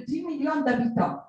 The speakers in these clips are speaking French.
10 millions d'habitants.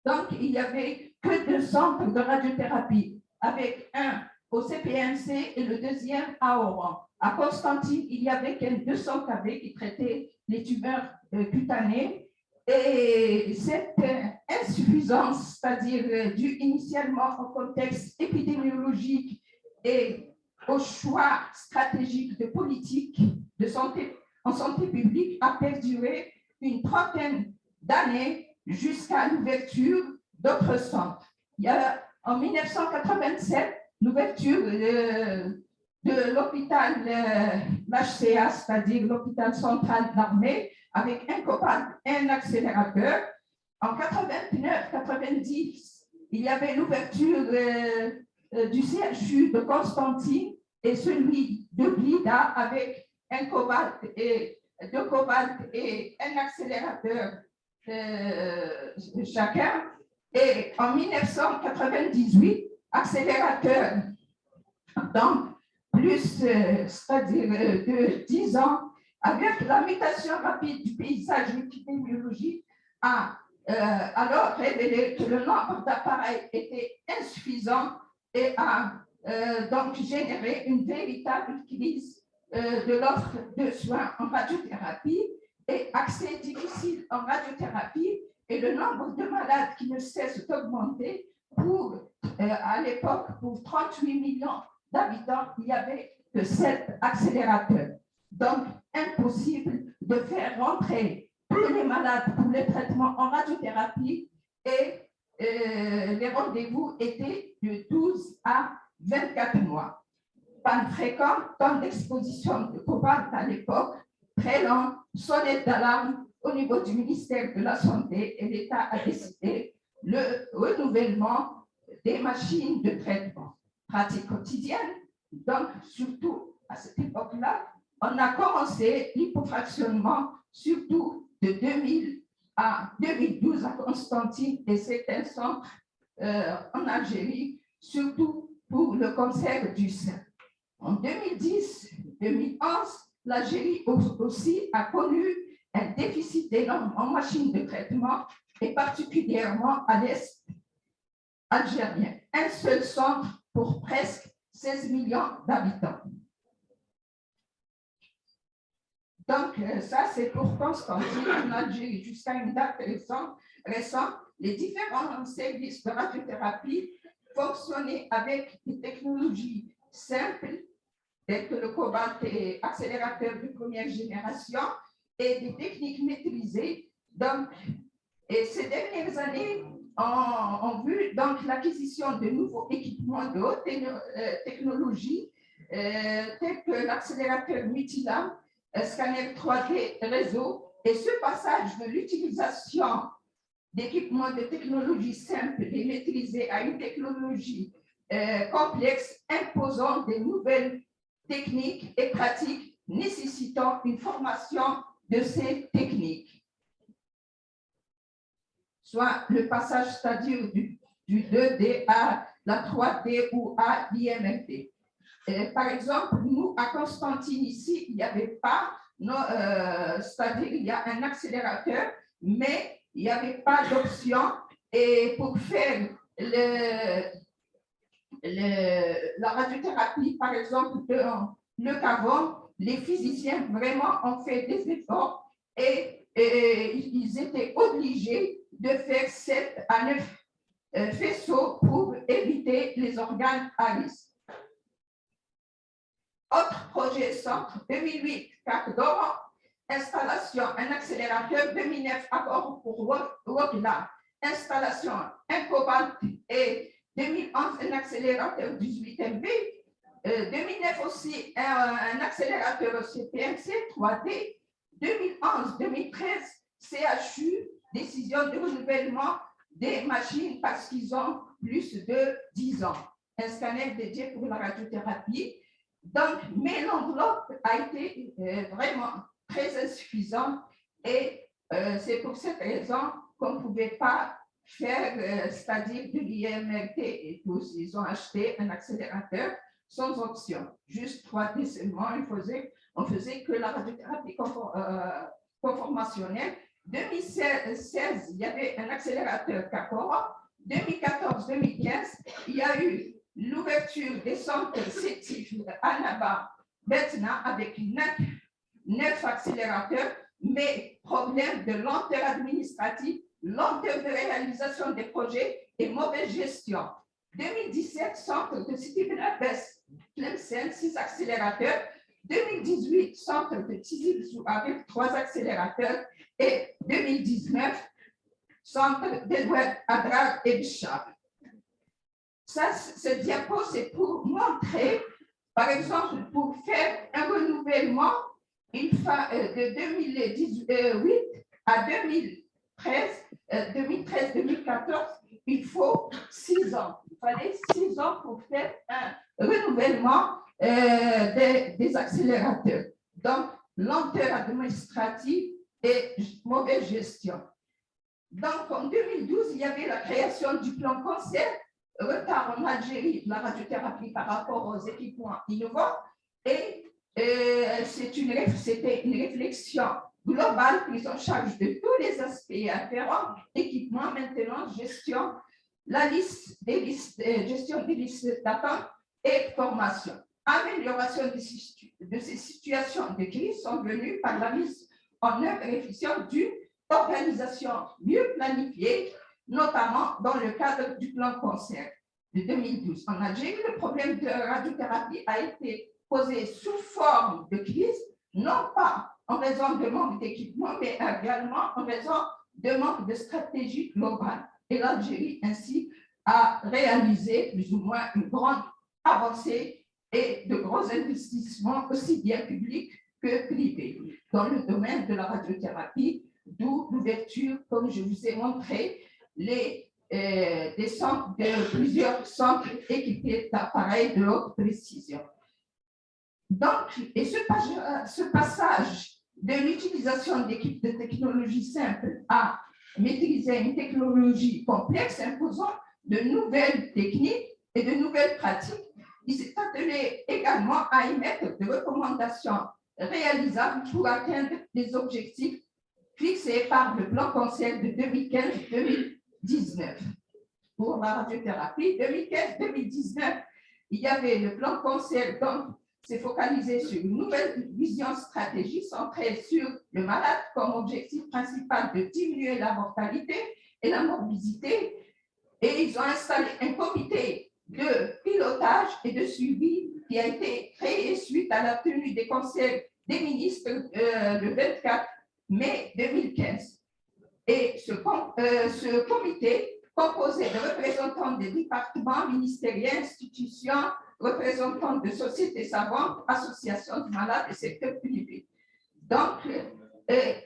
Donc, il n'y avait que 2 centres de radiothérapie, avec un au CPMC et le deuxième à Oran. À Constantine, il y avait 200 kV qui traitaient les tumeurs cutanées. Et cette insuffisance, c'est-à-dire due initialement au contexte épidémiologique et au choix stratégique de politique de santé en santé publique, a perduré une trentaine d'années jusqu'à l'ouverture d'autres centres. Il y a en 1987 l'ouverture de l'hôpital l'HCA, c'est-à-dire l'hôpital central de l'armée, avec un cobalt et un accélérateur. En 89-90, il y avait l'ouverture du CHU de Constantine et celui de Blida avec un cobalt et 2 cobalt et un accélérateur chacun. Et en 1998, accélérateur, donc plus, c'est-à-dire de 10 ans, avec la mutation rapide du paysage épidémiologique, a alors révélé que le nombre d'appareils était insuffisant et a donc généré une véritable crise de l'offre de soins en radiothérapie et accès difficile en radiothérapie et le nombre de malades qui ne cesse d'augmenter. À l'époque, pour 38 millions d'habitants, il n'y avait que 7 accélérateurs. Donc, impossible de faire rentrer tous les malades pour les traitements en radiothérapie et les rendez-vous étaient de 12 à 24 mois. Panne fréquente, temps d'exposition de cobalt à l'époque, très lent, sonnette d'alarme au niveau du ministère de la Santé et l'État a décidé le renouvellement des machines de traitement. Pratique quotidienne, donc surtout à cette époque-là, on a commencé l'hypofractionnement surtout de 2000 à 2012 à Constantine et certains centres en Algérie, surtout pour le cancer du sein. En 2010-2011, l'Algérie aussi a connu un déficit énorme en machines de traitement et particulièrement à l'Est algérien. Un seul centre pour presque 16 millions d'habitants. Donc, ça, c'est pour Constantine en Algérie. Jusqu'à une date récente, les différents services de radiothérapie fonctionnaient avec des technologies simples, telles que le cobalt et accélérateur de première génération, et des techniques maîtrisées. Donc, et ces dernières années ont vu donc l'acquisition de nouveaux équipements de haute technologie, tels que l'accélérateur multilame, scanner 3D réseau, et ce passage de l'utilisation d'équipements de technologie simple et maîtrisée à une technologie complexe, imposant des nouvelles techniques et pratiques nécessitant une formation de ces techniques. Soit le passage, c'est-à-dire du 2D à la 3D ou à l'IMFT. Par exemple, nous, à Constantine, ici, il n'y avait pas, c'est-à-dire il y a un accélérateur, mais il n'y avait pas d'option. Et pour faire la radiothérapie, par exemple, de le cavon, les physiciens vraiment ont fait des efforts et ils étaient obligés de faire 7 à 9 faisceaux pour éviter les organes à risque. Autre projet centre 2008, CAC d'Oran, installation, un accélérateur 2009, accord pour Wogla, installation, un cobalt et 2011, un accélérateur 18 MB, 2009 aussi, un accélérateur CPMC 3D, 2011-2013, CHU, décision de renouvellement des machines parce qu'ils ont plus de 10 ans. Un scanner dédié pour la radiothérapie. Donc, mais l'enveloppe a été vraiment très insuffisante et c'est pour cette raison qu'on ne pouvait pas faire, c'est-à-dire de l'IMRT et tous. Ils ont acheté un accélérateur sans option, juste 3D seulement. On faisait que la radiothérapie conformationnelle. 2016, il y avait un accélérateur Capora. 2014-2015, il y a eu l'ouverture des centres CETIF à Naba, Betna, avec 9 accélérateurs, mais problème de lenteur administrative, lenteur de réalisation des projets et mauvaise gestion. 2017, centre de Sidi Ben Abbas, Tlemcen, 6 accélérateurs. 2018, centre de Tizi avec 3 accélérateurs. Et 2019, centre d'Edouard Adrar et Bichab. Ça, ce diapo, c'est pour montrer, par exemple, pour faire un renouvellement de 2008 à 2013-2014, il faut 6 ans. Il fallait 6 ans pour faire un renouvellement des accélérateurs. Donc, lenteur administrative et mauvaise gestion. Donc, en 2012, il y avait la création du plan cancer, retard en Algérie de la radiothérapie par rapport aux équipements innovants, et c'était une réflexion globale, prise en charge de tous les aspects afférents, équipement, maintenance, gestion, gestion des listes d'attente et formation. Amélioration de ces situations de crise sont venues par la mise en œuvre efficiente d'une organisation mieux planifiée, notamment dans le cadre du plan cancer de 2012. En Algérie, le problème de radiothérapie a été posé sous forme de crise, non pas en raison de manque d'équipement, mais également en raison de manque de stratégie globale. Et l'Algérie, ainsi, a réalisé plus ou moins une grande avancée et de gros investissements, aussi bien publics que privés, dans le domaine de la radiothérapie, d'où l'ouverture, comme je vous ai montré, plusieurs centres équipés d'appareils de haute précision. Donc, et ce passage de l'utilisation d'équipes de technologie simple à maîtriser une technologie complexe imposant de nouvelles techniques et de nouvelles pratiques, il s'est attelé également à émettre des recommandations réalisables pour atteindre des objectifs fixés par le plan cancer de 2015-2019. Pour la radiothérapie, 2015-2019, il y avait le plan cancer, donc c'est focalisé sur une nouvelle vision stratégique centrée sur le malade comme objectif principal de diminuer la mortalité et la morbidité. Et ils ont installé un comité de pilotage et de suivi qui a été créé suite à la tenue des conseils des ministres le 24 mai 2015. Et ce comité, composé de représentants des départements ministériels, institutions, représentants de sociétés savantes, associations de malades et secteur privé. Donc,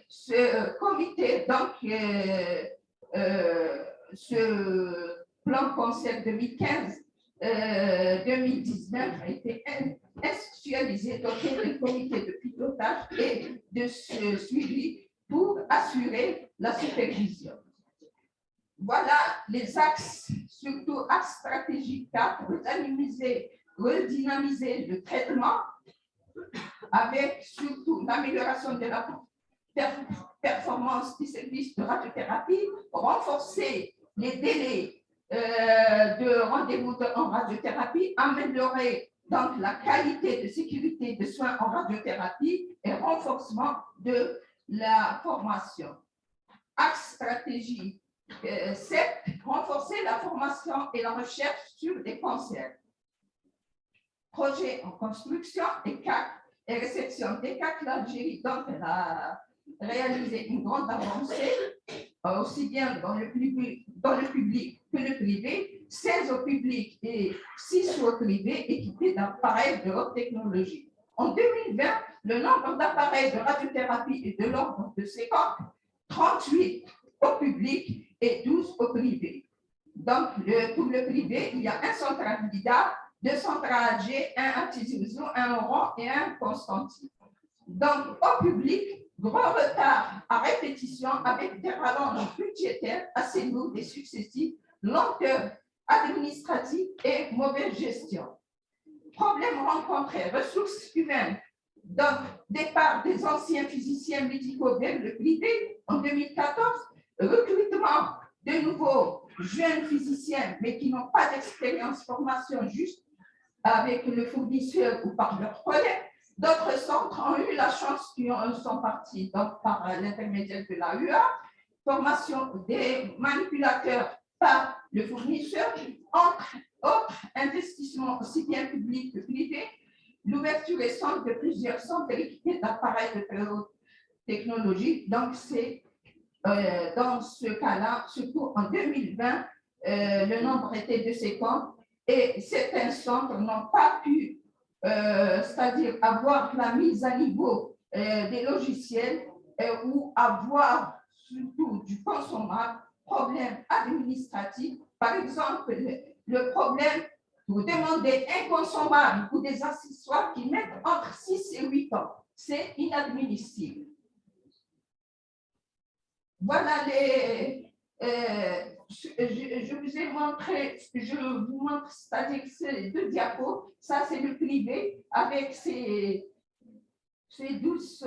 ce comité, ce plan cancer 2015-2019 a été institutionnalisé, doté d'un comité de pilotage et de suivi pour assurer la supervision. Voilà les axes, surtout axe stratégique 4, redynamiser le traitement avec surtout l'amélioration de la performance du service de radiothérapie, renforcer les délais de rendez-vous en radiothérapie, améliorer donc la qualité de sécurité de soins en radiothérapie et renforcement de la formation. Axe stratégie 7, renforcer la formation et la recherche sur les cancers. Projet en construction et 4, et réception des 4, l'Algérie, donc elle a réalisé une grande avancée, aussi bien dans le public que le privé, 16 au public et 6 au privé équipés d'appareils de haute technologie. En 2020, le nombre d'appareils de radiothérapie est de l'ordre de 50, 38 au public et 12 au privé. Donc, pour le privé, il y a un centre à Blida, 2 centres à Alger, un à Tizi Ouzou, un Oran et un Constantine. Donc, au public, gros retard à répétition avec des rallonges budgétaires assez lourds et successifs, lenteur administrative et mauvaise gestion. Problèmes rencontrés, ressources humaines, Donc, départ des anciens physiciens médicaux vers le privé en 2014, recrutement de nouveaux jeunes physiciens, mais qui n'ont pas d'expérience, formation juste avec le fournisseur ou par leurs collègues. D'autres centres ont eu la chance qui sont partis donc, par l'intermédiaire de la UA, formation des manipulateurs par le fournisseur, autres investissements aussi bien publics que privés, l'ouverture récente de plusieurs centres équipés d'appareils de très haute technologie. Donc, c'est dans ce cas-là, surtout en 2020, le nombre était de 50 et certains centres n'ont pas pu, c'est-à-dire avoir la mise à niveau des logiciels ou avoir surtout du consommable, problème administratif. Par exemple, le problème, vous demandez un consommable ou des accessoires qui mettent entre 6 et 8 ans. C'est inadmissible. Voilà les. Je vous ai montré, je vous montre, c'est-à-dire ces deux diapos. Ça, c'est le privé avec ces 12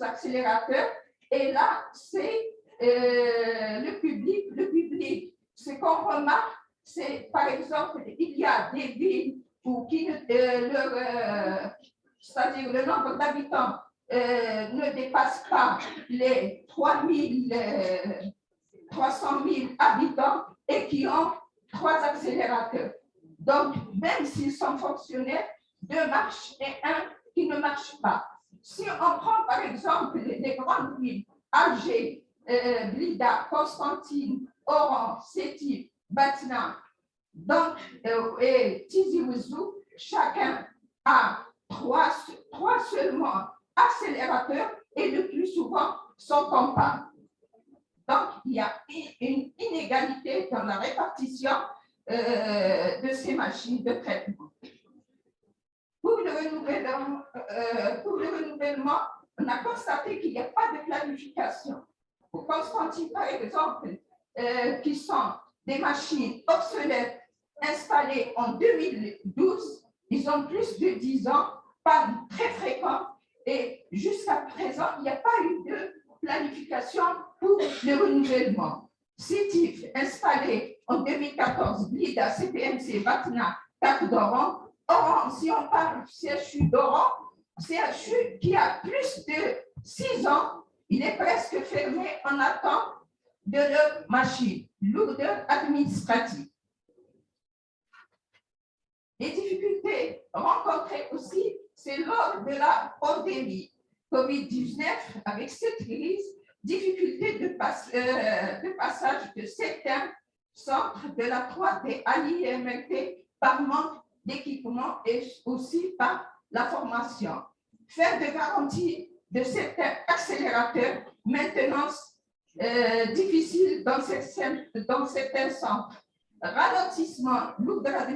accélérateurs. Et là, c'est le public. Le public, ce qu'on remarque, c'est par exemple, il y a des villes où c'est-à-dire le nombre d'habitants ne dépasse pas les 300 000 habitants et qui ont 3 accélérateurs. Donc, même s'ils sont fonctionnels, 2 marchent et 1 qui ne marche pas. Si on prend par exemple les grandes villes, Alger, Blida, Constantine, Oran, Sétif, Batna, donc, et Tizi Ouzou, chacun a 3 seulement accélérateurs et le plus souvent sont comptables. Donc, il y a une inégalité dans la répartition de ces machines de traitement. Pour le renouvellement, on a constaté qu'il n'y a pas de planification. Pour Constantine, par exemple, qui sont des machines obsolètes installées en 2012, ils ont plus de 10 ans, pas très fréquents, et jusqu'à présent, il n'y a pas eu de planification pour le renouvellement. CITIF, installé en 2014, Blida, CPMC, Batna, Cap d'Oran. Oran, si on parle du CHU d'Oran, CHU qui a plus de 6 ans, il est presque fermé en attente de leur machine, lourdeur administrative. Les difficultés rencontrées aussi, c'est lors de la pandémie COVID-19, avec cette crise, difficulté de passage de certains centres de la 3D à l'IMLT par manque d'équipement et aussi par la formation. Faire de garantie de certains accélérateurs, maintenance difficile dans certains centres, ralentissement, lourdeur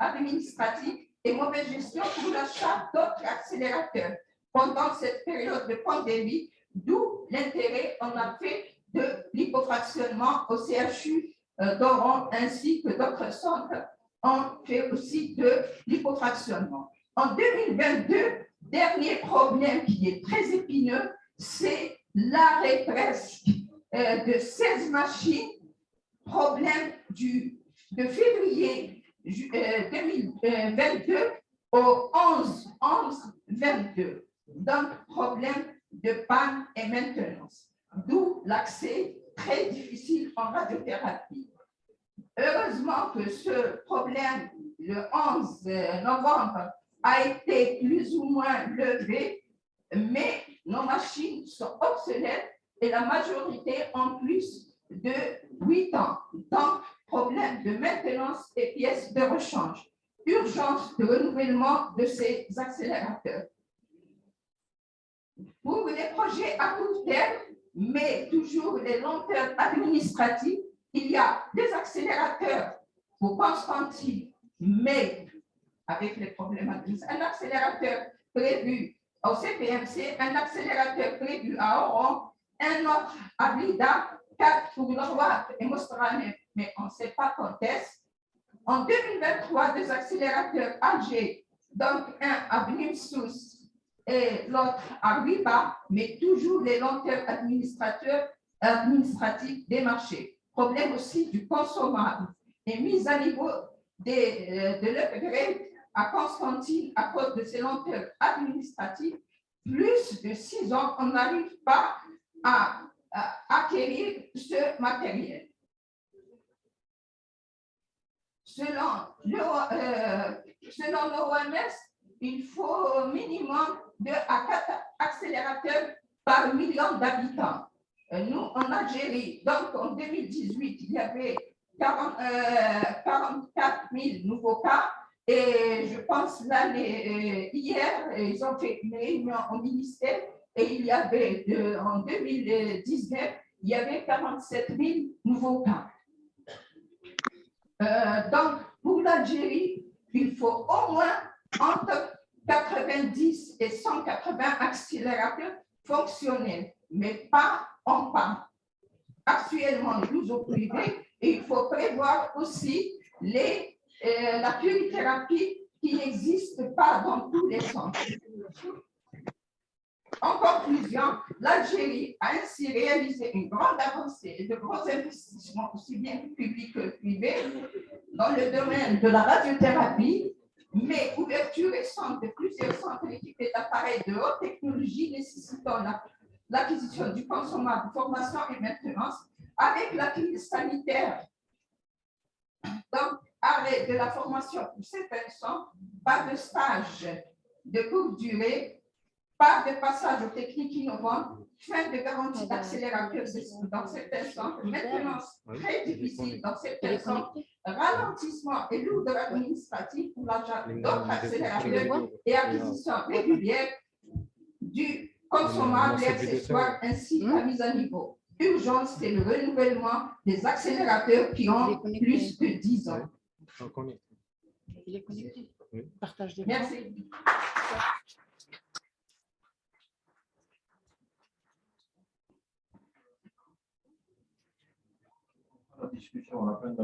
administrative et mauvaise gestion pour l'achat d'autres accélérateurs pendant cette période de pandémie, d'où l'intérêt on a fait de l'hypofractionnement au CHU d'Oran ainsi que d'autres centres ont fait aussi de l'hypofractionnement. En 2022, dernier problème qui est très épineux, c'est l'arrêt presque de 16 machines, problème de février 2022 au 11-11-22. Donc, problème de panne et maintenance, d'où l'accès très difficile en radiothérapie. Heureusement que ce problème, le 11 novembre, a été plus ou moins levé, mais nos machines sont obsolètes et la majorité ont plus de 8 ans. Donc, problème de maintenance et pièces de rechange. Urgence de renouvellement de ces accélérateurs. Pour les projets à court terme, mais toujours les lenteurs administratives, il y a des accélérateurs pour Constantine, mais avec les problèmes administratifs, un accélérateur prévu au CPMC, un accélérateur prévu à Oran, un autre à Blida, 4 pour Norwalk et Mostrane, mais on ne sait pas quand est-ce. En 2023, des accélérateurs Alger Donc, un à Blimsous et l'autre à Riba, mais toujours les lenteurs administratives des marchés. Problème aussi du consommable et mise à niveau de l'upgrade à Constantine à cause de ces lenteurs administratives. Plus de 6 ans, on n'arrive pas à acquérir ce matériel. Selon l'OMS, il faut au minimum 2 à 4 accélérateurs par million d'habitants. Nous, en Algérie, donc en 2018, il y avait 44 000 nouveaux cas. Et je pense hier, ils ont fait une réunion au ministère et il y avait, en 2019, il y avait 47 000 nouveaux cas. Donc, pour l'Algérie, il faut au moins entre 90 et 180 accélérateurs fonctionnels, mais pas en pas. Actuellement, nous au privé, et il faut prévoir aussi la plurithérapie qui n'existe pas dans tous les centres. En conclusion, l'Algérie a ainsi réalisé une grande avancée et de gros investissements, aussi bien publics que privés, dans le domaine de la radiothérapie, mais ouverture récente de plusieurs centres équipés d'appareils de haute technologie nécessitant l'acquisition du consommable, formation et maintenance, avec la crise sanitaire. Donc, arrêt de la formation pour certains centres, pas de stage de courte durée, pas de passage aux techniques innovantes, fin de garantie d'accélérateur dans certains centres, maintenance très difficile dans certains centres, ralentissement et lourdeur administrative pour l'achat d'autres accélérateurs et acquisition régulière du consommable et accessoires ainsi que la mise à niveau. Urgence, c'est le renouvellement des accélérateurs qui ont plus de 10 ans. Il est connecté. Partage des Merci. La discussion à la fin de la